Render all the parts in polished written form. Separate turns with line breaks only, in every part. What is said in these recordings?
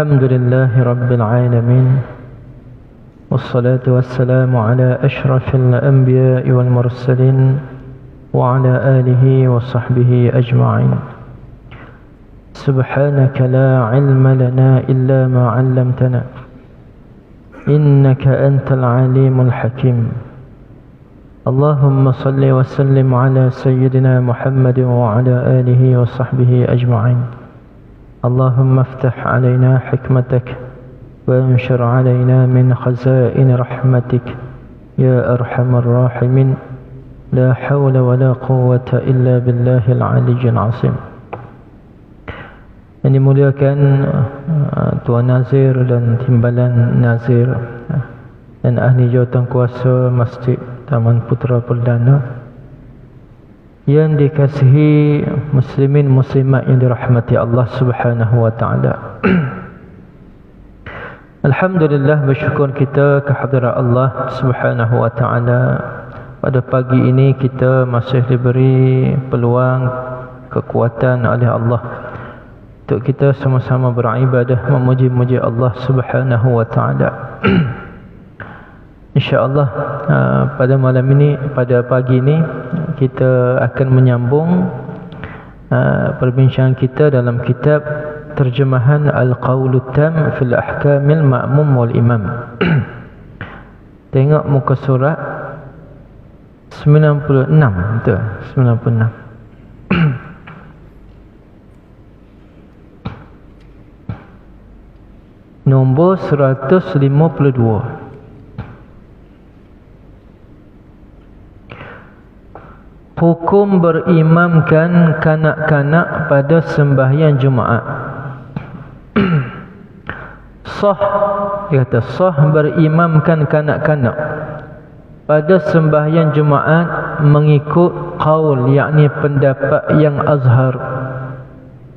الحمد لله رب العالمين، والصلاة والسلام على أشرف الأنبياء والمرسلين وعلى آله وصحبه أجمعين. سبحانك لا علم لنا إلا ما علمتنا إنك أنت العليم الحكيم. اللهم صل وسلم على سيدنا محمد وعلى آله وصحبه أجمعين. اللهم افتح علينا حكمتك وانشر علينا من خزائن رحمتك يا أرحم الراحمين. لا حول ولا قوة إلا بالله العلي العظيم. Yang dimuliakan Tuan Nazir dan Timbalan Nazir dan ahli jawatan kuasa Masjid Taman Putra Perdana, yang dikasihi muslimin muslimat yang dirahmati Allah Subhanahu wa taala. Alhamdulillah, bersyukur kita kehadirat Allah Subhanahu wa taala. Pada pagi ini kita masih diberi peluang, kekuatan oleh Allah untuk kita sama-sama beribadah memuji-muji Allah Subhanahu wa taala. InsyaAllah pada malam ini, pada pagi ini kita akan menyambung perbincangan kita dalam kitab terjemahan Al-Qawlut Tam fil Ahkamil Ma'mum wal Imam. Tengok muka surat 96, betul? 96. Nombor 152. Hukum berimamkan kanak-kanak pada sembahyang Jumaat. Sah, dia kata sah berimamkan kanak-kanak pada sembahyang Jumaat mengikut qaul, yakni pendapat yang azhar,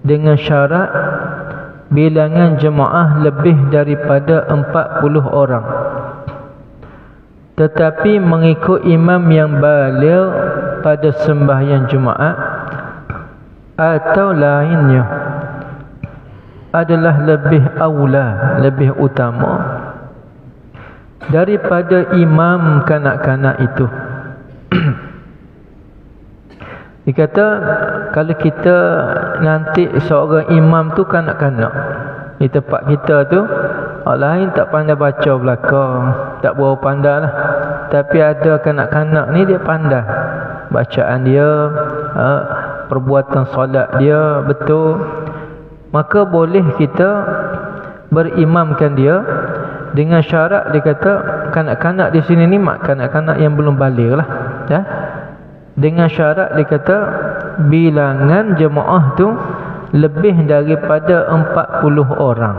dengan syarat bilangan jemaah lebih daripada 40 orang. Tetapi mengikut imam yang baligh pada sembahyang Jumaat atau lainnya adalah lebih aula, lebih utama daripada imam kanak-kanak itu. Dikata kalau kita nanti seorang imam tu kanak-kanak di tempat kita tu, orang lain tak pandai baca belakang, tak berapa pandai lah. Tapi ada kanak-kanak ni dia pandai bacaan dia, perbuatan solat dia betul, maka boleh kita berimamkan dia dengan syarat. Dia kata kanak-kanak di sini ni kanak-kanak yang belum baligh lah, ya. Dengan syarat dia kata bilangan jemaah tu lebih daripada 40 orang.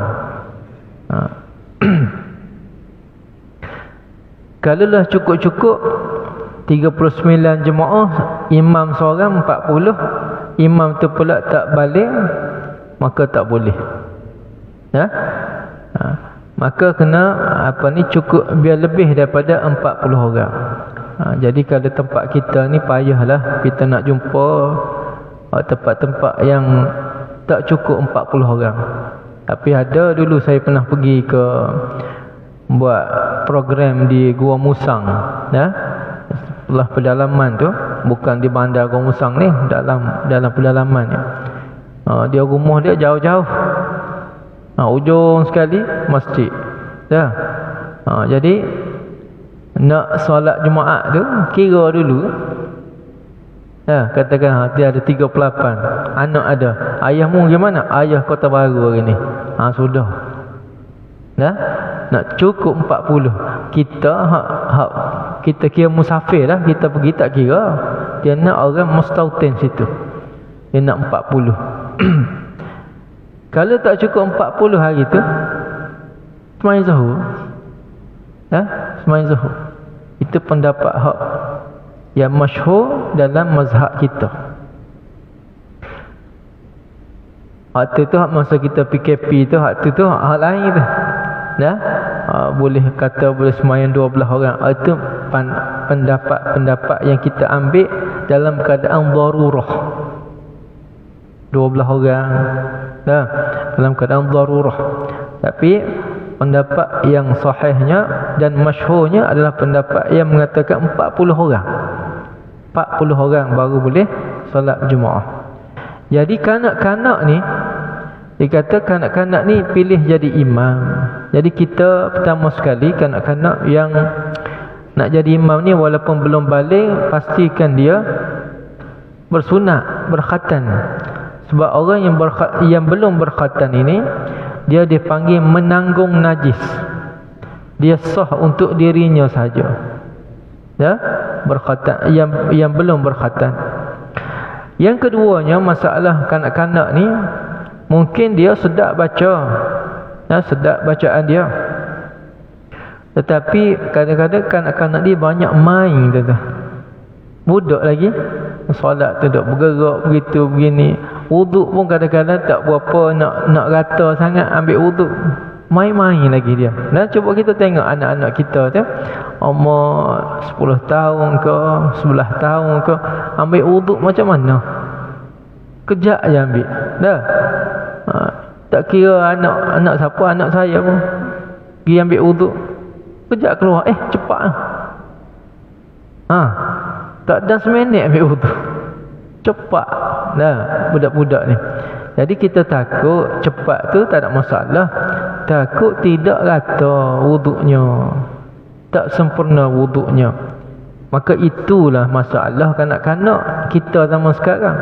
Kalaulah cukup-cukup 39 jemaah, imam seorang 40, imam tu pula tak balik, maka tak boleh, ya? Maka kena cukup biar lebih daripada 40 orang. Jadi kalau tempat kita ni payahlah kita nak jumpa tempat-tempat yang tak cukup 40 orang. Tapi ada dulu saya pernah pergi ke buat program di Gua Musang, ya. Setelah pedalaman tu, bukan di bandar Gua Musang ni, dalam pedalaman ni. Dia rumah dia jauh-jauh. Ujung sekali masjid. Ya. Jadi nak solat Jumaat tu kira dulu, ya, katakan dia ada 38 anak ada. Ayahmu gimana? Ayah Kota Baru hari ni. Sudah. Ya, nak cukup 40. Kita kita kira musafir lah, kita pergi tak kira. Dia nak orang mustautin situ. Dia nak 40. Kalau tak cukup 40 hari tu, sembahyang zuhur. Ya, sembahyang zuhur. Itu pendapat hak yang masyhur dalam mazhab kita. Waktu tu masa kita PKP tu, waktu tu hak lain tu, ya. Boleh kata boleh sembahyang 12 orang. Itu pendapat yang kita ambil dalam keadaan darurah. 12 orang, ya, dalam keadaan darurah. Tapi pendapat yang sahihnya dan masyhurnya adalah pendapat yang mengatakan 40 orang. 40 orang baru boleh solat Jumaat. Jadi kanak-kanak ni, dikata kanak-kanak ni pilih jadi imam. Jadi kita pertama sekali kanak-kanak yang nak jadi imam ni walaupun belum balik, pastikan dia bersunat, berkhatan. Sebab orang yang belum berkhatan ini, dia dipanggil menanggung najis. Dia sah untuk dirinya saja. Ya, berkhatan yang belum berkhatan. Yang keduanya, masalah kanak-kanak ni mungkin dia sedap baca. Ya, sedap bacaan dia. Tetapi kadang-kadang kanak-kanak dia banyak main tu. Budak lagi solat tu duk bergerak begitu begini. Wuduk pun kadang-kadang tak berapa nak rata sangat ambil wuduk. Main-main lagi dia. Dan cuba kita tengok anak-anak kita tu, umur 10 tahun ke 11 tahun ke, ambil wuduk macam mana? Kejap je ambil. Dah. Tak kira anak siapa, anak saya pun pergi ambil wuduk, kejap keluar, cepat lah. Tak ada seminit ambil wuduk, cepat dah budak-budak ni. Jadi kita takut cepat tu tak ada masalah, takut tidak rata wuduknya, tak sempurna wuduknya. Maka itulah masalah kanak-kanak kita zaman sekarang.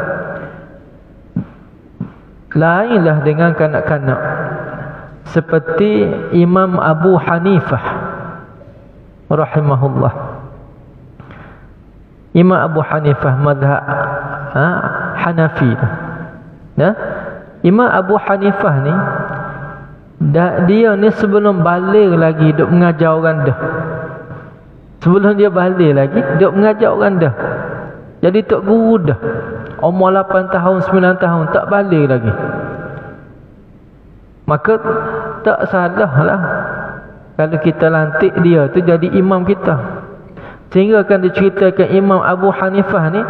Lainlah dengan kanak-kanak seperti Imam Abu Hanifah rahimahullah. Imam Abu Hanifah mazhab Hanafi tu. Ya? Imam Abu Hanifah ni, dia ni sebelum balik lagi duk mengajar orang dah. Sebelum dia balik lagi duk mengajar orang dah. Jadi tok guru dah. Umur 8 tahun, 9 tahun tak balik lagi. Maka tak salah lah kalau kita lantik dia tu jadi imam kita. Sehingga akan diceritakan Imam Abu Hanifah ni,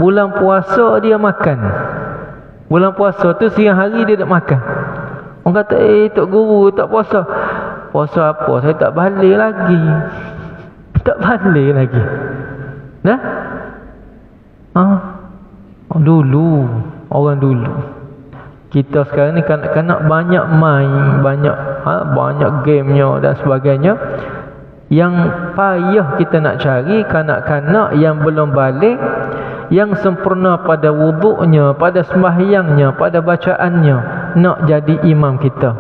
bulan puasa dia makan. Bulan puasa tu siang hari dia tak makan. Orang kata, tok guru tak puasa. Puasa apa? Saya tak balik lagi. Tak balik lagi. Nah? Dulu, orang dulu. Kita sekarang ni kanak-kanak banyak main, banyak gamenya dan sebagainya. Yang payah kita nak cari kanak-kanak yang belum balik, yang sempurna pada wuduknya, pada sembahyangnya, pada bacaannya, nak jadi imam kita.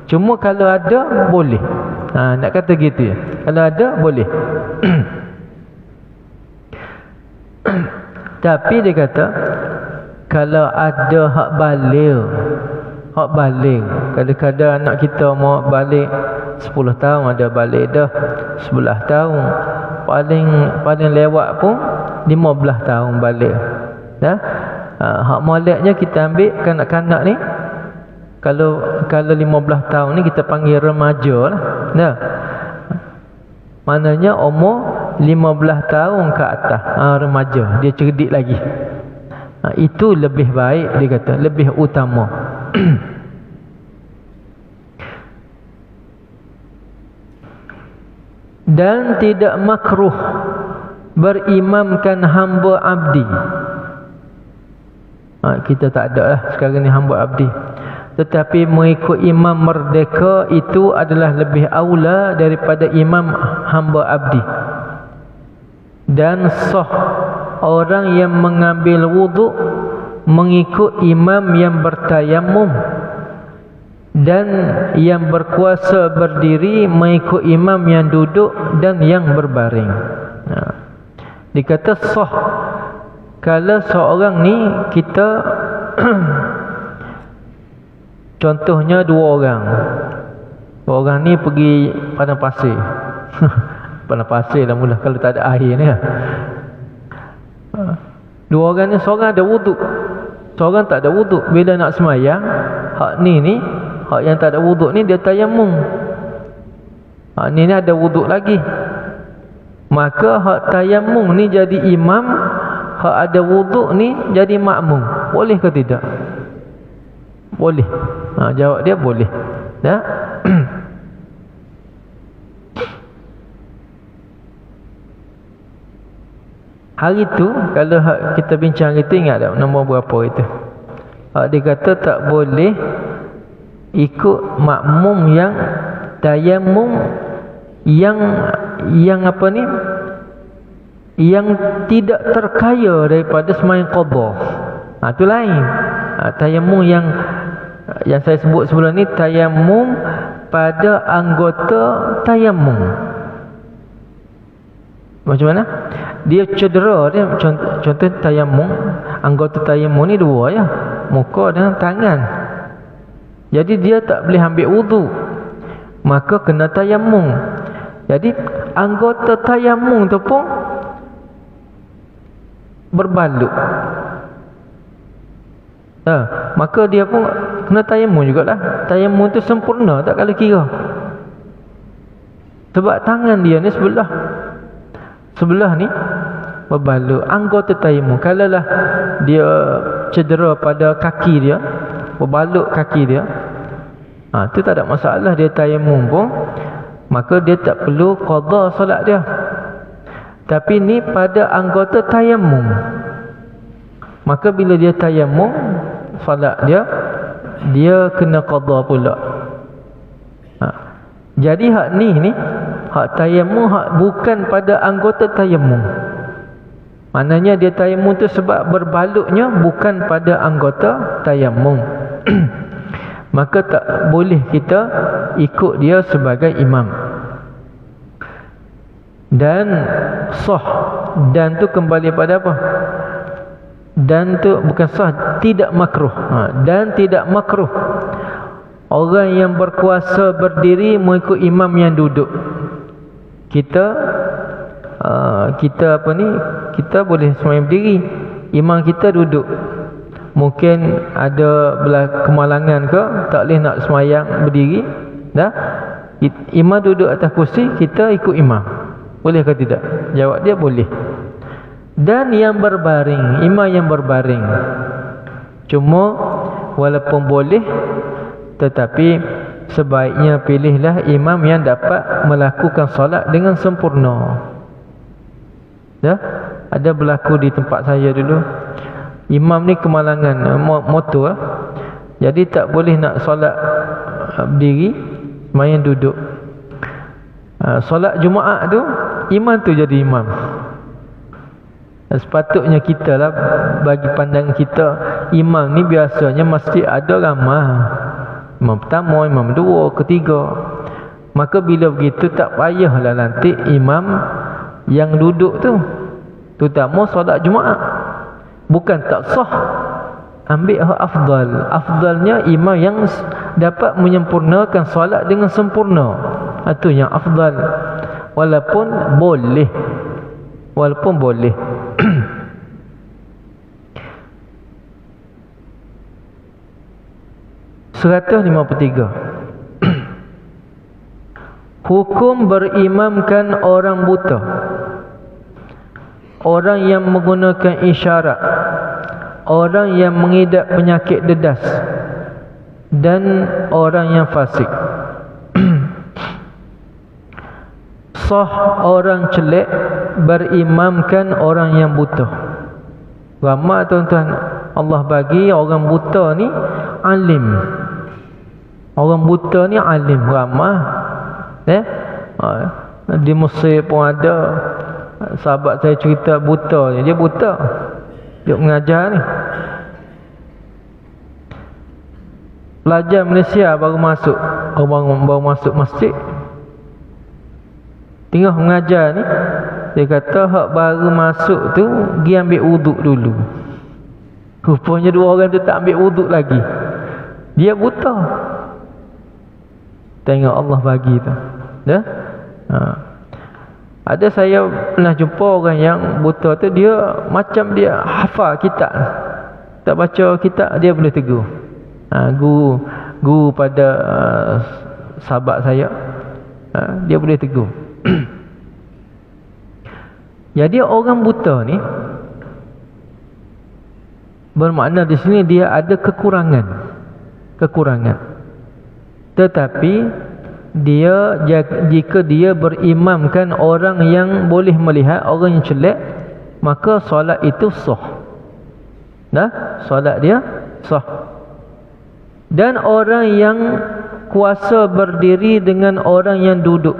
Cuma kalau ada, boleh. Nak kata gitu ya. Kalau ada, boleh. Tapi dia kata, kalau ada hak balik, kadang-kadang anak kita mau balik 10 tahun ada balik dah, 11 tahun, paling lewat pun 15 tahun balik. Dah. Hak moleknya kita ambil kanak-kanak ni, kalau 15 tahun ni kita panggil remaja lah. Dah. Maknanya umur 15 tahun ke atas, remaja, dia cerdik lagi. Itu lebih baik, dia kata, lebih utama. Dan tidak makruh berimamkan hamba abdi. Kita tak ada lah sekarang ni hamba abdi. Tetapi mengikut imam merdeka itu adalah lebih aula daripada imam hamba abdi. Dan sah orang yang mengambil wuduk mengikut imam yang bertayamum, dan yang berkuasa berdiri mengikut imam yang duduk dan yang berbaring. Dikata sah kalau seorang ni kita contohnya dua orang ni pergi padang pasir. Padang pasir lah mula kalau tak ada air ni. Dua orang ni, seorang ada wuduk, seorang tak ada wuduk. Bila nak semayang, hak ni hak yang tak ada wuduk ni dia tayamum. Hak ni ada wuduk lagi. Maka hak tayamum ni jadi imam, hak ada wuduk ni jadi makmum. Boleh ke tidak? Boleh. Jawab dia boleh. Dah. hari tu kalau kita bincang kita ingat tak nombor berapa itu? Dia kata tak boleh ikut makmum yang tayamum yang apa ni, yang tidak terkaya daripada sembahyang qadha. Tu lain. Tayamum yang saya sebut sebelum ni tayamum pada anggota tayamum. Macam mana? Dia cedera dia, contoh tayamum, anggota tayamum ni dua ya, muka dengan tangan. Jadi dia tak boleh ambil wudu, maka kena tayamum. Jadi anggota tayamum tu pun berbalut. Maka dia pun kena tayamum jugalah. Tayamum tu sempurna tak kalau kira. Sebab tangan dia ni sebelah ni berbalut. Anggota tayamum, kalaulah dia cedera pada kaki dia, berbalut kaki dia, tu tak ada masalah. Dia tayamum pun, maka dia tak perlu qadha solat dia. Tapi ni pada anggota tayamum, maka bila dia tayamum, solat dia kena qadha pula. Jadi hak ni hak tayamum, hak bukan pada anggota tayamum. Maknanya dia tayamum tu sebab berbalutnya bukan pada anggota tayamum. Maka tak boleh kita ikut dia sebagai imam. Dan sah, dan tu kembali pada apa? Dan tu bukan sah, tidak makruh. Dan tidak makruh orang yang berkuasa berdiri mengikut imam yang duduk. Kita apa ni, kita boleh sembahyang berdiri, imam kita duduk. Mungkin ada kemalangan ke, tak boleh nak sembahyang berdiri dah, imam duduk atas kursi, kita ikut imam. Boleh ke tidak? Jawab dia boleh. Dan yang berbaring, imam yang berbaring, cuma walaupun boleh, tetapi sebaiknya pilihlah imam yang dapat melakukan solat dengan sempurna. Ada berlaku di tempat saya dulu, imam ni kemalangan motor, jadi tak boleh nak solat berdiri, main duduk. Solat Jumaat tu imam tu jadi imam. Sepatutnya kita lah, bagi pandangan kita, imam ni biasanya mesti ada ramah. Imam pertama, imam dua, ketiga. Maka bila begitu tak payahlah lantik imam yang duduk tu, terutama solat Jumaat. Bukan tak sah, ambil afdal. Afdalnya imam yang dapat menyempurnakan solat dengan sempurna. Itu yang afdal. Walaupun boleh 153. Hukum berimamkan orang buta, orang yang menggunakan isyarat, orang yang mengidap penyakit dedas, dan orang yang fasik. Sah orang celek berimamkan orang yang buta. Ramai tuan-tuan, Allah bagi orang buta ni alim. Orang buta ni alim, ramai. Di Mesir pun ada sahabat saya cerita buta, dia buta, dia mengajar ni. Pelajar Malaysia baru masuk masjid, tengah mengajar ni, dia kata hak baru masuk tu pergi ambil wuduk dulu. Rupanya dua orang tu tak ambil wuduk lagi, dia buta. Tengok Allah bagi tu. Ada saya pernah jumpa orang yang buta tu, dia macam dia hafal kitab, tak baca kitab dia boleh tegur. Guru pada sahabat saya, dia boleh tegur. Jadi orang buta ni bermakna di sini dia ada kekurangan. Tetapi dia, jika dia berimamkan orang yang boleh melihat, orang yang celak, maka solat itu sah. Solat dia sah. Dan orang yang kuasa berdiri dengan orang yang duduk,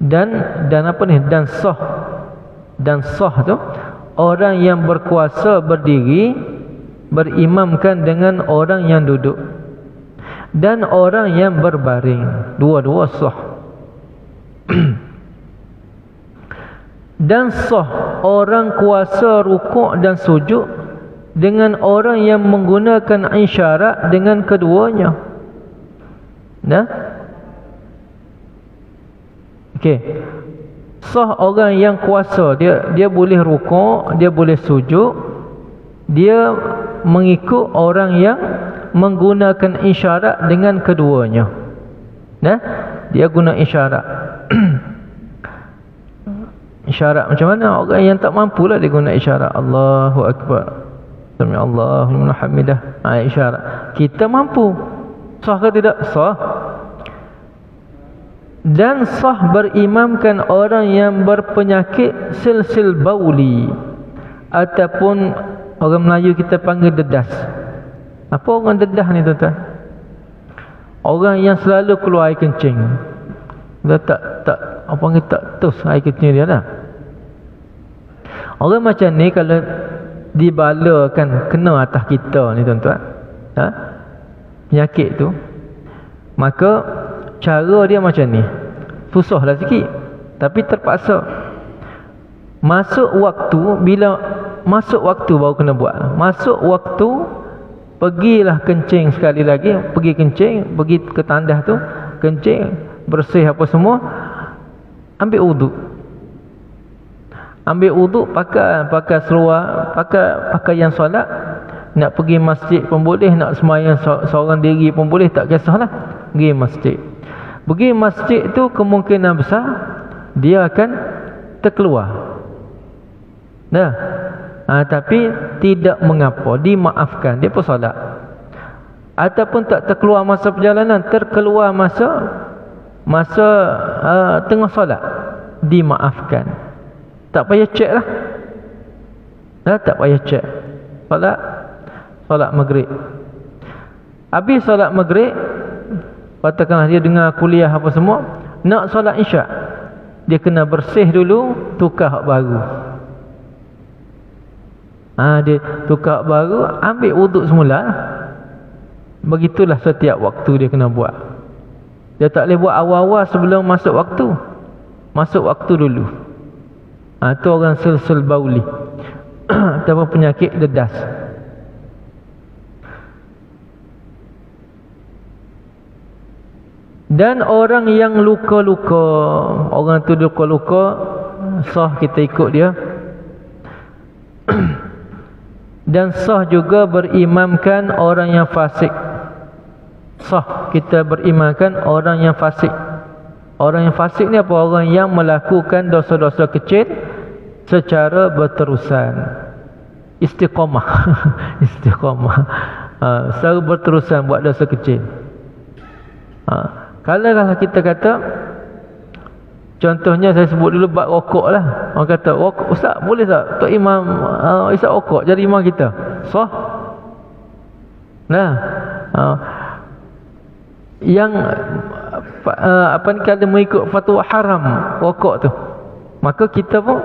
dan apa ni, dan sah tu orang yang berkuasa berdiri berimamkan dengan orang yang duduk, dan orang yang berbaring, dua-dua sah. Dan sah orang kuasa rukuk dan sujud dengan orang yang menggunakan isyarat dengan keduanya. Okey. Sah orang yang kuasa, dia boleh rukuk, dia boleh sujud, dia mengikut orang yang menggunakan isyarat dengan keduanya. Dia guna isyarat. Isyarat macam mana? Orang yang tak mampulah dia guna isyarat. Allahu Akbar, Sami Allahu liman hamidah. Isyarat. Kita mampu. Sah ke tidak? Sah. Dan sah berimamkan orang yang berpenyakit silsil bauli, ataupun orang Melayu kita panggil dedas. Apa orang dedah ni tuan-tuan? Orang yang selalu keluar air kencing. Dia tak apa panggil, tak tus air kencing dia lah. Orang macam ni kalau dibalakan kena atas kita ni tuan-tuan, penyakit tu, maka cara dia macam ni. Susahlah sikit, tapi terpaksa. Masuk waktu, bila masuk waktu baru kena buat. Masuk waktu, pergilah kencing sekali lagi, pergi kencing, pergi ke tandas tu, kencing, bersih apa semua, ambil wuduk. Ambil wuduk, pakai seluar, pakai pakaian solat. Nak pergi masjid pun boleh, nak sembahyang seorang diri pun boleh, tak kisahlah. Pergi masjid. Pergi masjid tu kemungkinan besar dia akan terkeluar. Tapi tidak mengapa, dimaafkan, dia pun solat. Ataupun tak terkeluar masa perjalanan, terkeluar masa tengah solat, dimaafkan. Tak payah cek lah. Tak payah cek. Solat maghrib. Habis solat maghrib, katakanlah dia dengar kuliah apa semua, nak solat isyak, dia kena bersih dulu, tukar hak baru. Dia tukar hak baru, ambil wuduk semula. Begitulah setiap waktu dia kena buat. Dia tak boleh buat awal-awal sebelum masuk waktu. Masuk waktu dulu. Itu orang silsil bauli ataupun penyakit dedas. Dan orang yang luka-luka, orang tu luka-luka, sah kita ikut dia. Dan sah juga berimamkan orang yang fasik. Sah kita berimamkan orang yang fasik. Orang yang fasik ni apa? Orang yang melakukan dosa-dosa kecil secara berterusan. Istiqamah. Istiqamah. Secara berterusan buat dosa kecil. Kalau kita kata, contohnya saya sebut dulu bab rokok lah. Orang kata, Ustaz boleh tak Tok Imam isap rokok jadi imam kita? Sah. Yang kalau mengikut fatwa haram rokok tu, maka kita pun,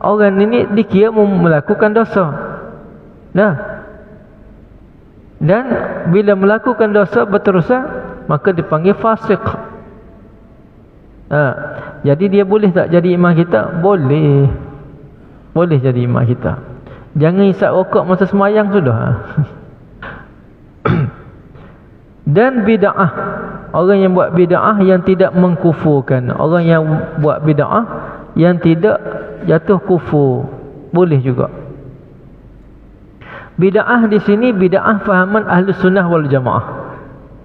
orang ini dikira melakukan dosa. Dan bila melakukan dosa berterusan, maka dipanggil fasik. Jadi dia boleh tak jadi imam kita? Boleh. Boleh jadi imam kita. Jangan isap rokok masa semayang sudah. Dan bid'ah, orang yang buat bid'ah yang tidak mengkufurkan, orang yang buat bid'ah yang tidak jatuh kufur, boleh juga. Bid'ah di sini bid'ah fahaman ahli sunnah wal jamaah,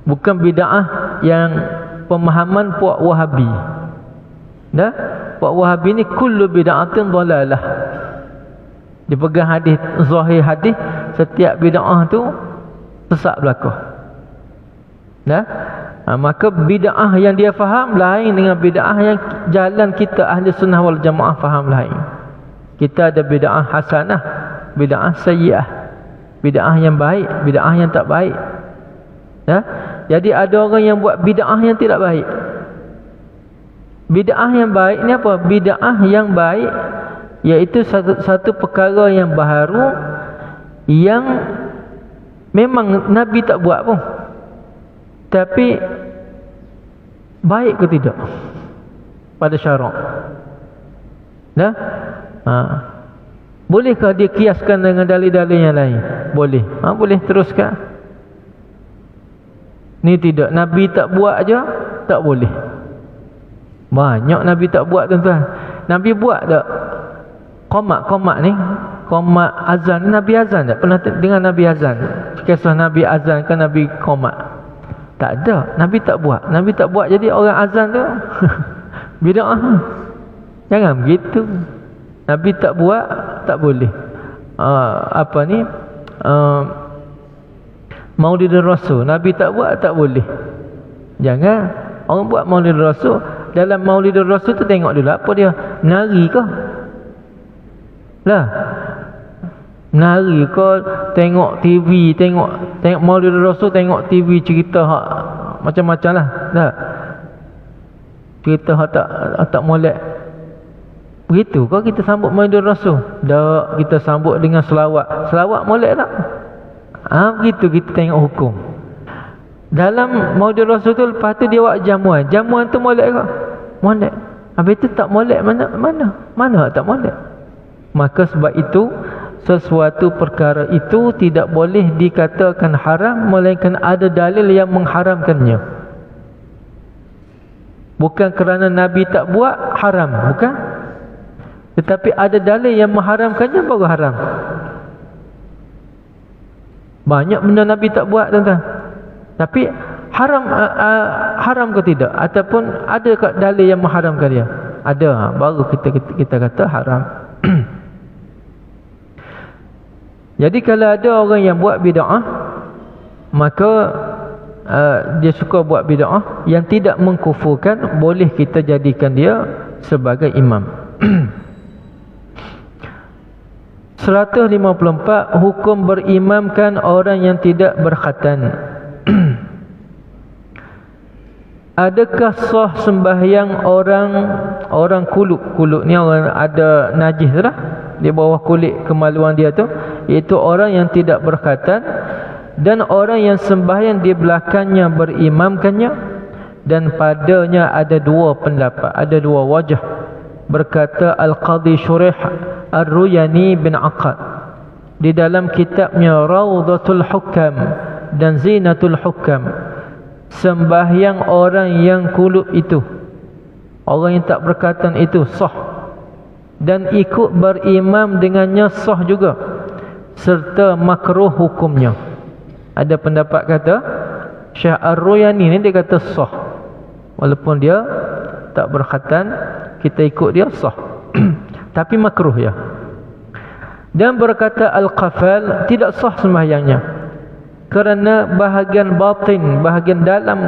bukan bid'ah yang pemahaman puak Wahabi. Puak Wahabi ni kullu bid'atin dhalalah. Dia pegang hadis, zahir hadis, setiap bid'ah tu sesat belaka. Maka bid'ah yang dia faham lain dengan bid'ah yang jalan kita ahli sunnah wal jamaah faham lain. Kita ada bid'ah hasanah, bid'ah sayyi'ah, bid'ah yang baik, bid'ah yang tak baik. Ya? Jadi ada orang yang buat bid'ah yang tidak baik. Bid'ah yang baik ni apa? Bid'ah yang baik iaitu satu perkara yang baru yang memang Nabi tak buat pun, tapi baik ke tidak pada syarak. Dah? Bolehkah dia kiaskan dengan dalil-dalil yang lain? Boleh. Boleh teruskan. Ni tidak, Nabi tak buat aja tak boleh. Banyak Nabi tak buat tuan-tuan. Nabi buat tak? Qomat ni, qomat azan ni, Nabi azan tak? Pernah dengar Nabi azan? Kisah Nabi azan kan Nabi qomat? Tak ada, Nabi tak buat. Nabi tak buat, jadi orang azan tu bid'ah. Jangan begitu. Nabi tak buat, tak boleh. Maulidur Rasul, Nabi tak buat, tak boleh. Jangan. Orang buat Maulidur Rasul, dalam Maulidur Rasul tu tengok dulu apa dia, menari ke? Lah, menari ke, tengok TV, tengok Maulidur Rasul, tengok TV cerita hak macam-macam lah. Tak? Cerita hak tak molek. Begitu kau kita sambut Maulidur Rasul? Tak, kita sambut dengan selawat. Selawat molek tak? Begitu kita tengok hukum. Dalam Maulidur Rasul tu, lepas tu dia buat jamuan. Jamuan tu molek ke? Molek. Habis tu tak molek, mana tak molek? Maka sebab itu sesuatu perkara itu tidak boleh dikatakan haram, melainkan ada dalil yang mengharamkannya. Bukan kerana Nabi tak buat haram, bukan. Tetapi ada dalil yang mengharamkannya baru haram. Banyak benda Nabi tak buat tuan-tuan, tapi haram ke tidak? Ataupun ada dalil yang mengharamkan dia? Ada, baru kita kata haram. Jadi kalau ada orang yang buat bid'ah, maka dia suka buat bid'ah yang tidak mengkufurkan, boleh kita jadikan dia sebagai imam. 154. Hukum berimamkan orang yang tidak berkhatan. Adakah sah sembahyang orang kuluk? Kuluk ni orang ada najis lah di bawah kulit kemaluan dia tu, iaitu orang yang tidak berkhatan, dan orang yang sembahyang di belakangnya berimamkannya, dan padanya ada dua pendapat, ada dua wajah. Berkata Al-Qadhi Shurih Ar-Ruyani bin Aqad di dalam kitabnya Rawdatul Hukam dan Zinatul Hukam, sembahyang orang yang kulub itu, orang yang tak berkhatan itu sah, dan ikut berimam dengannya sah juga, serta makruh hukumnya. Ada pendapat kata Syekh Ar-Ruyani ni dia kata sah, walaupun dia tak berkhatan, kita ikut dia sah. Tapi makruh ya. Dan berkata Al-Qafal tidak sah sembahyangnya, kerana bahagian batin, bahagian dalam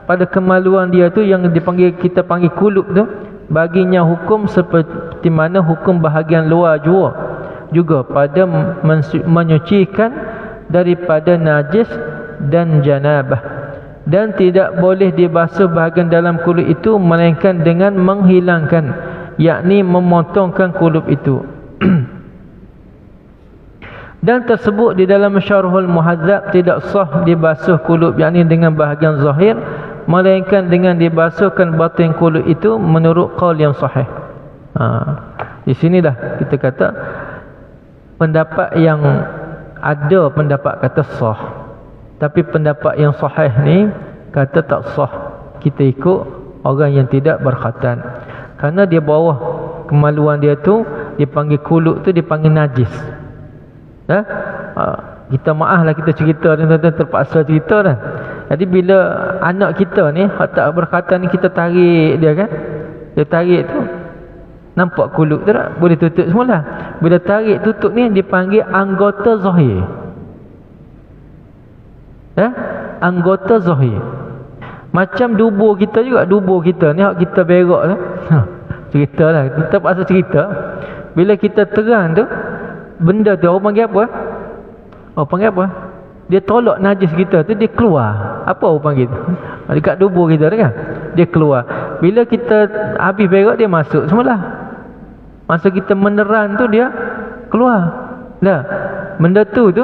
pada kemaluan dia tu yang kita panggil kulub tu, baginya hukum seperti mana hukum bahagian luar juga pada menyucikan daripada najis dan janabah, dan tidak boleh dibasuh bahagian dalam kulub itu melainkan dengan menghilangkan, yakni memotongkan kulub itu. Dan tersebut di dalam Syarhul Muhadzab, tidak sah dibasuh kulub, yakni dengan bahagian zahir, melainkan dengan dibasuhkan batin kulub itu menurut qaul yang sahih. Di sinilah kita kata pendapat yang ada pendapat kata sah, tapi pendapat yang sahih ni kata tak sah. Kita ikut orang yang tidak berkhatan, kerana dia bawah kemaluan dia tu dipanggil kulub tu dipanggil najis. Kita maaf lah kita cerita ni, terpaksa cerita dah. Jadi bila anak kita ni tak berkhatan ni, kita tarik dia kan, dia tarik tu nampak kulub tu tak? Boleh tutup semula. Bila tarik tutup ni dipanggil anggota zahir. Anggota zahir. Macam dubur kita juga, dubur kita ni hak kita berak tu. Cerita lah, kita pasal cerita. Bila kita terang tu, benda tu orang panggil apa? Orang panggil apa? Dia tolak najis kita tu, dia keluar. Apa orang panggil tu? Dekat tubuh kita tu kan, dia keluar. Bila kita habis berak, dia masuk semula. Masa kita meneran tu, dia keluar. Dah, benda tu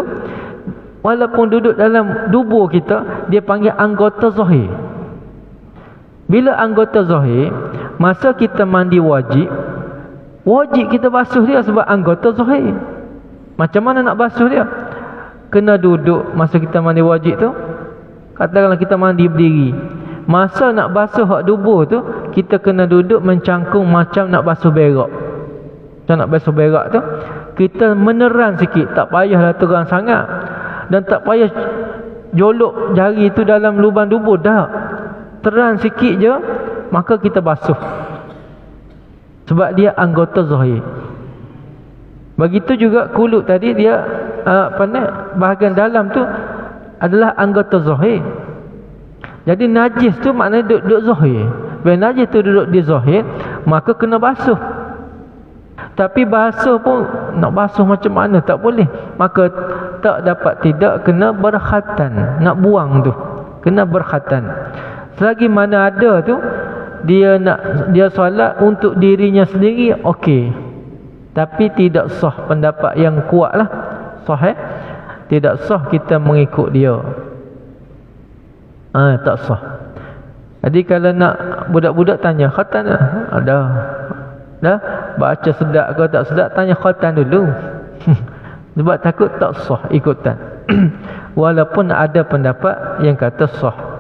walaupun duduk dalam tubuh kita, dia panggil anggota zahir. Bila anggota zahir, masa kita mandi wajib kita basuh dia sebab anggota zahir. Macam mana nak basuh dia? Kena duduk masa kita mandi wajib tu. Katakanlah kita mandi berdiri, masa nak basuh hak tubuh tu, kita kena duduk mencangkung macam nak basuh berak. Macam nak basuh berak tu, kita meneran sikit, tak payahlah terang sangat, dan tak payah jolok jari tu dalam lubang tubuh, dah teran sikit je, maka kita basuh. Sebab dia anggota zahir. Begitu juga kulut tadi, dia bahagian dalam tu adalah anggota zahir. Jadi najis tu maknanya duduk zahir. Bila najis tu duduk di zahir, maka kena basuh. Tapi basuh pun nak basuh macam mana, tak boleh. Maka tak dapat tidak, kena berkhatan. Nak buang tu kena berkhatan. Selagi mana ada tu, dia solat untuk dirinya sendiri, okey. Tapi tidak sah, pendapat yang kuat lah, sahih, tidak sah kita mengikut dia. Tak sah. Jadi kalau nak budak-budak tanya khatan dah baca sedap ke tak sedap, tanya khatan dulu. Sebab takut tak sah ikutan. Walaupun ada pendapat yang kata sah.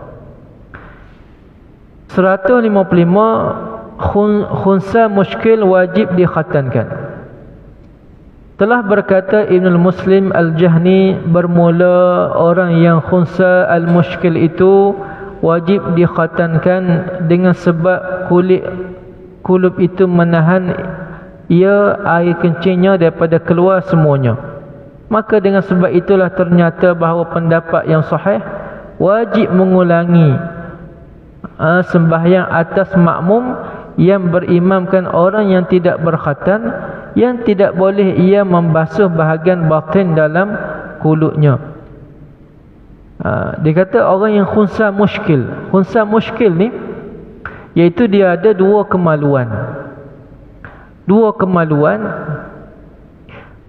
155, khunsa muskil wajib dikhatankan. Telah berkata Ibn Muslim Al-Jahni, bermula orang yang khunsa al-muskil itu wajib dikhatankan dengan sebab kulub itu menahan ia air kencingnya daripada keluar semuanya. Maka dengan sebab itulah ternyata bahawa pendapat yang sahih wajib mengulangi sembahyang atas makmum yang berimamkan orang yang tidak berkhatan, yang tidak boleh ia membasuh bahagian batin dalam kulutnya. Dia kata orang yang khunsa muskil. Khunsa muskil ni, iaitu dia ada dua kemaluan.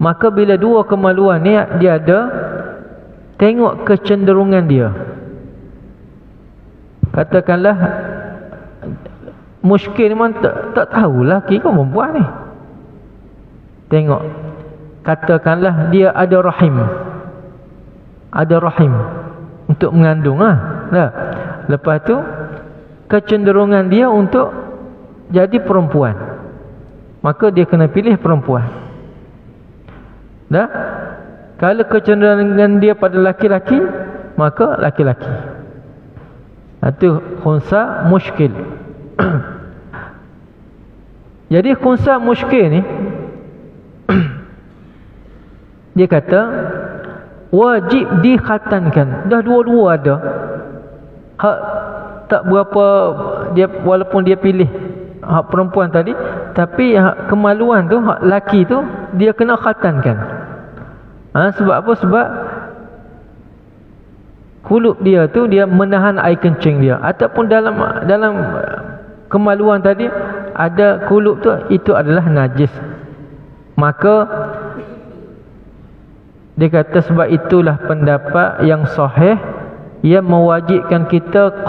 Maka bila dua kemaluan ni dia ada, tengok kecenderungan dia. Katakanlah muskil memang tak tahu lelaki ke perempuan ni. Tengok, katakanlah dia ada rahim untuk mengandung lah. Lepas tu kecenderungan dia untuk jadi perempuan, maka dia kena pilih perempuan. Kalau kecenderungan dia pada laki-laki, maka laki-laki. Itu khunsa muskil. Jadi khunsa muskil ni dia kata wajib dikhatankan. Dah dua-dua ada. Hak tak berapa dia, walaupun dia pilih hak perempuan tadi, tapi hak kemaluan tu, hak laki tu, dia kena khatankan. Sebab apa? Sebab kulub dia tu, dia menahan air kencing dia. Ataupun dalam kemaluan tadi ada kulub tu, itu adalah najis. Maka dia kata sebab itulah pendapat yang sahih yang mewajibkan kita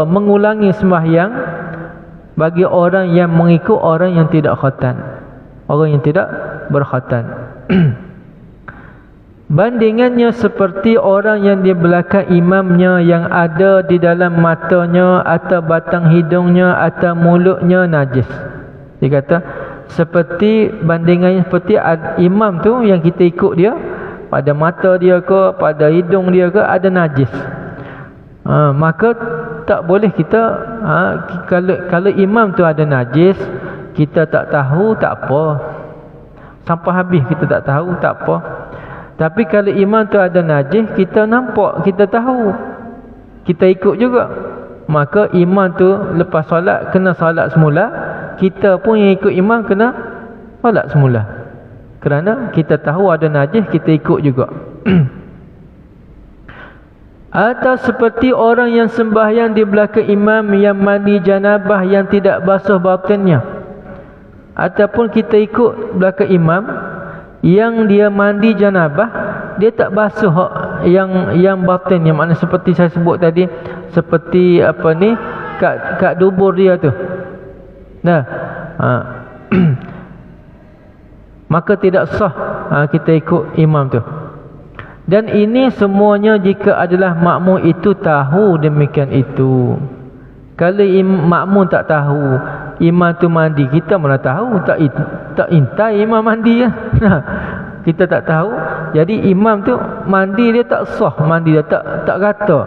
mengulangi sembahyang bagi orang yang mengikut orang yang tidak khatan, orang yang tidak berkhatan. Bandingannya seperti orang yang di belakang imamnya yang ada di dalam matanya atau batang hidungnya atau mulutnya najis. Dia kata seperti bandingannya seperti imam tu yang kita ikut dia, pada mata dia ke, pada hidung dia ke ada najis. Maka tak boleh kita kalau imam tu ada najis, kita tak tahu, tak apa. Sampai habis kita tak tahu, tak apa. Tapi kalau imam tu ada najis, kita nampak, kita tahu, kita ikut juga, maka imam tu lepas solat kena solat semula. Kita pun yang ikut imam kena solat semula. Kerana kita tahu ada najis, kita ikut juga. Atau seperti orang yang sembahyang di belakang imam yang mandi janabah yang tidak basuh batinnya. Ataupun kita ikut belakang imam yang dia mandi janabah, dia tak basuh yang batinnya. Maknanya seperti saya sebut tadi, seperti apa ni, kat dubur dia tu. Nah, maka tidak sah kita ikut imam tu. Dan ini semuanya jika adalah makmum itu tahu demikian itu. Kalau makmum tak tahu imam tu mandi, kita mana tahu, tak intai imam mandi ya. Kita tak tahu. Jadi imam tu mandi dia tak sah, mandi dia tak kata.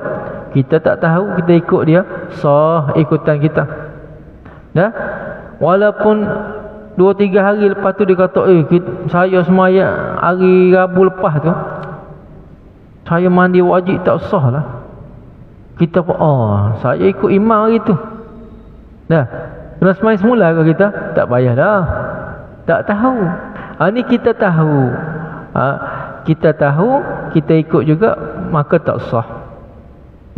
Kita tak tahu, kita ikut dia, sah ikutan kita. Dah? Walaupun 2-3 hari lepas tu dia kata, saya semaya hari Rabu lepas tu saya mandi wajib, tak sah lah. Kita pun, saya ikut imam hari tu. Dah, kena semai semula ke kita? Tak payah dah. Tak tahu. Ni kita tahu. Kita tahu, kita ikut juga, maka tak sah.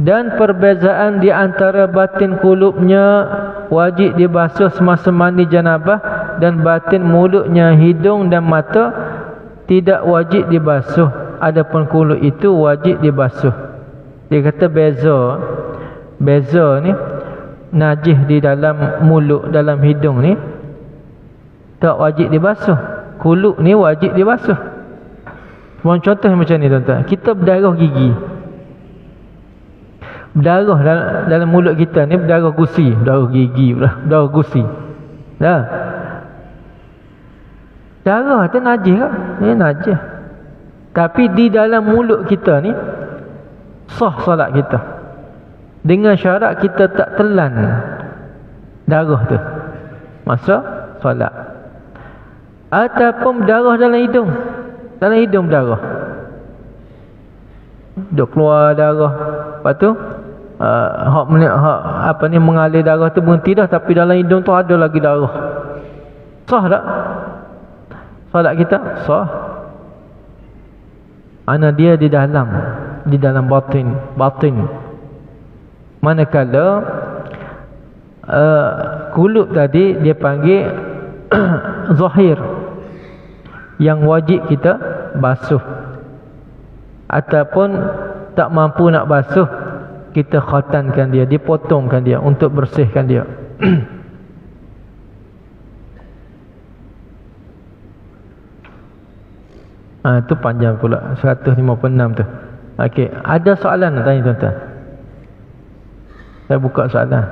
Dan perbezaan di antara batin kulubnya wajib dibasuh semasa mandi janabah, dan batin mulutnya, hidung dan mata tidak wajib dibasuh. Adapun kulub itu wajib dibasuh. Dia kata beza ni, najis di dalam mulut, dalam hidung ni tak wajib dibasuh. Kulub ni wajib dibasuh. Contoh macam ni tuan-tuan, kita berdarah gigi, berdarah dalam mulut kita ni, berdarah gusi, berdarah gigi pula, berdarah gusi. Dah, darah tu najis ke? Najis. Tapi di dalam mulut kita ni sah solat kita, dengan syarat kita tak telan darah tu masa solat. Ataupun darah dalam hidung, berdarah, duk keluar darah, lepas tu mengalir darah tu berhenti dah, tapi dalam hidung tu ada lagi darah. Sah tak solat kita? Sah. Ana dia di dalam batin. Manakala kulub tadi dia panggil zahir, yang wajib kita basuh. Ataupun tak mampu nak basuh, kita khatankan dia, dipotongkan dia untuk bersihkan dia. Itu panjang pula, 156 tu. Okey, ada soalan nak tanya tuan-tuan? Saya buka soalan.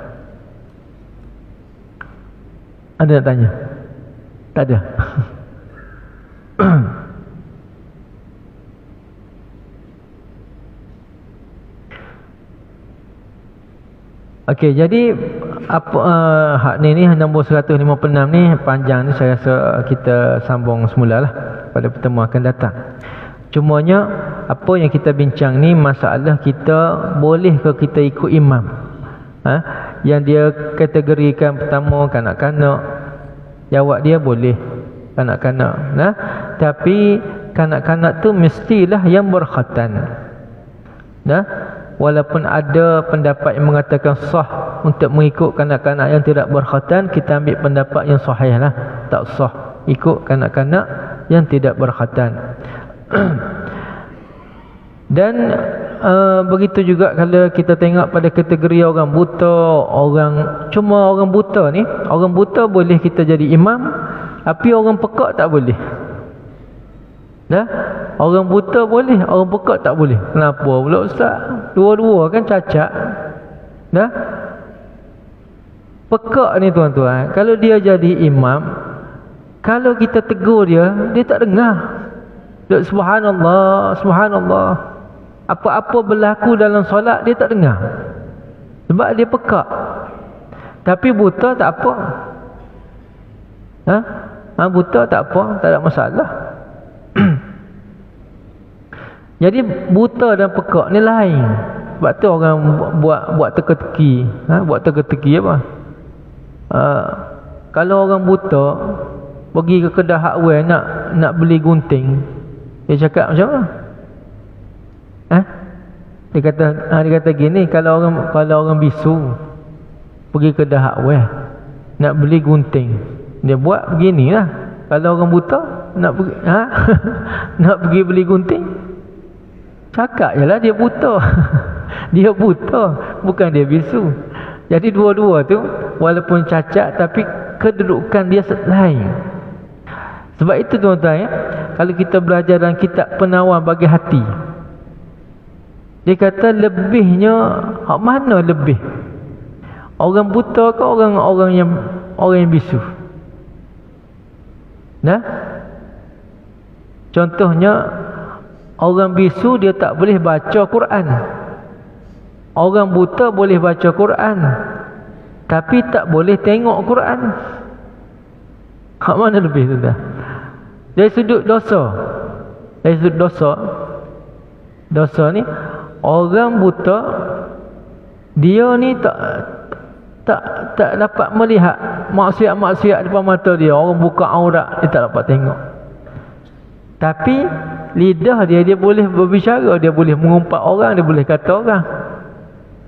Ada nak tanya? Tak ada. Okey, jadi apa hak ni nombor 156 ni panjang ni, saya rasa kita sambung semulalah pada pertemuan akan datang. Cumanya apa yang kita bincang ni masalah kita boleh ke kita ikut imam. Yang dia kategorikan pertama kanak-kanak, jawab dia boleh kanak-kanak. Tapi kanak-kanak tu mestilah yang berkhatan. Walaupun ada pendapat yang mengatakan sah untuk mengikut kanak-kanak yang tidak berkhatan, kita ambil pendapat yang sahih lah, tak sah ikut kanak-kanak yang tidak berkhatan. Dan begitu juga kalau kita tengok pada kategori orang buta, cuma orang buta ni, orang buta boleh kita jadi imam, tapi orang pekak tak boleh. Orang buta boleh, orang pekak tak boleh. Kenapa pula ustaz? Dua-dua kan cacat. Pekak ni tuan-tuan, kalau dia jadi imam, kalau kita tegur dia tak dengar. Subhanallah, subhanallah. Apa-apa berlaku dalam solat dia tak dengar, sebab dia pekak. Tapi buta tak apa. Buta tak apa, tak ada masalah. Jadi buta dan pekak ni lain. Sebab tu orang buat teka-teki. Buat teka-teki apa? Kalau orang buta pergi ke kedai hardware nak beli gunting, dia cakap macam mana? Dia kata gini, kalau orang bisu pergi ke kedai hardware nak beli gunting, dia buat beginilah. Kalau orang buta nak pergi nak pergi beli gunting, cakap je lah dia buta. Dia buta, bukan dia bisu. Jadi dua-dua tu walaupun cacat, tapi kedudukan dia lain. Sebab itu tuan-tuan, kalau kita belajar dalam kitab Penawar Bagi Hati, dia kata lebihnya, mana lebih? Orang buta ke orang yang bisu? Nah, contohnya orang bisu dia tak boleh baca Quran. Orang buta boleh baca Quran, tapi tak boleh tengok Quran. Hak mana lebih tu dah? Dari sudut dosa ni, orang buta dia ni tak dapat melihat maksiat-maksiat depan mata dia. Orang buka aurat dia tak dapat tengok. Tapi lidah dia boleh berbicara, dia boleh mengumpat orang, dia boleh kata orang.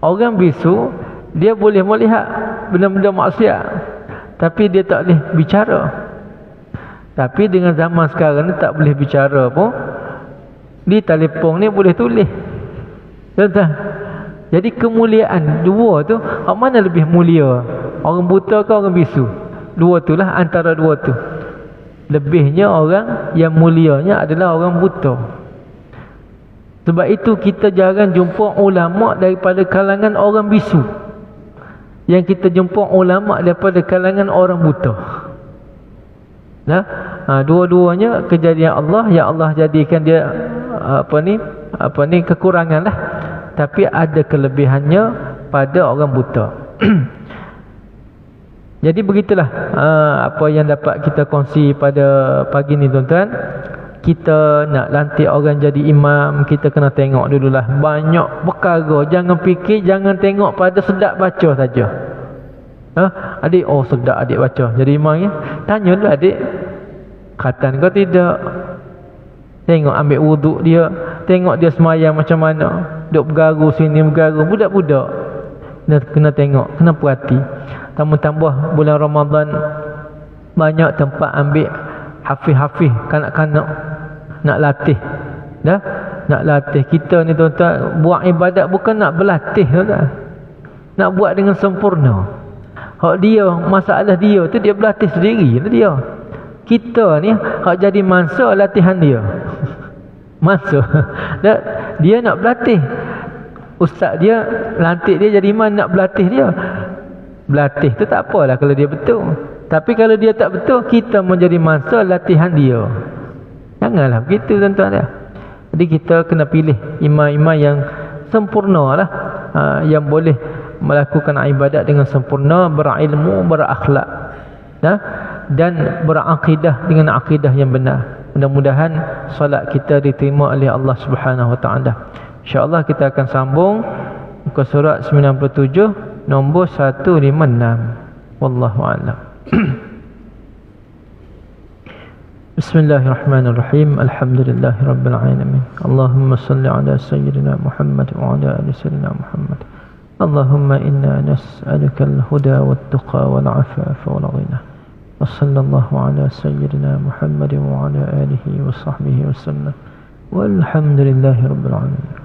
Orang bisu dia boleh melihat benda-benda maksiat, tapi dia tak boleh bicara. Tapi dengan zaman sekarang ni tak boleh bicara pun, di telefon ni boleh tulis. Betul? Jadi kemuliaan dua tu, mana lebih mulia? Orang buta ke orang bisu? Dua tu lah, antara dua tu. Lebihnya orang yang mulianya adalah orang buta. Sebab itu kita jarang jumpa ulama daripada kalangan orang bisu. Yang kita jumpa ulama daripada kalangan orang buta. Nah, dua-duanya kejadian Allah, yang Allah jadikan dia kekurangan lah. Tapi ada kelebihannya pada orang buta. Jadi begitulah apa yang dapat kita kongsi pada pagi ni tuan-tuan. Kita nak lantik orang jadi imam, kita kena tengok dululah banyak perkara. Jangan fikir, jangan tengok pada sedap baca saja. Adik, sedap adik baca jadi imam ya. Tanya dulu adik, khatan kau tidak? Tengok ambil wuduk dia, tengok dia semayang macam mana, duk bergaru sini bergaru. Budak-budak kena tengok, kena perhati. Tambah-tambah bulan Ramadan banyak tempat ambil hafiz-hafiz kanak-kanak nak latih. Nak latih. Kita ni tuan-tuan buat ibadat bukan nak berlatih tuan-tuan, nak buat dengan sempurna. Hak dia, masalah dia tu dia berlatih sendiri dia. Kita ni hak jadi mangsa latihan dia. Mangsa. Dia nak berlatih. Ustaz dia lantik dia jadi imam, nak berlatih dia. Berlatih tu tak apalah kalau dia betul. Tapi kalau dia tak betul, kita menjadi mangsa latihan dia. Janganlah begitu tuan-tuan dia. Jadi kita kena pilih imam-imam yang sempurna lah, yang boleh melakukan ibadat dengan sempurna, berilmu, berakhlak, dan berakidah dengan akidah yang benar. Mudah-mudahan solat kita diterima oleh Allah Subhanahu Wa Taala. InsyaAllah kita akan sambung muka surat 97 nombor 156. Wallahu a'lam. Bismillahirrahmanirrahim. Alhamdulillahirabbil alamin. Allahumma salli ala sayyidina Muhammad wa ala ali sayyidina Muhammad. Allahumma inna nas'aluka al-huda wat-tuqa wal-'afafa wal-ghina. Wa sallallahu ala sayyidina Muhammad wa ala alihi wa sahbihi wa sallam. Walhamdulillahirabbil alamin.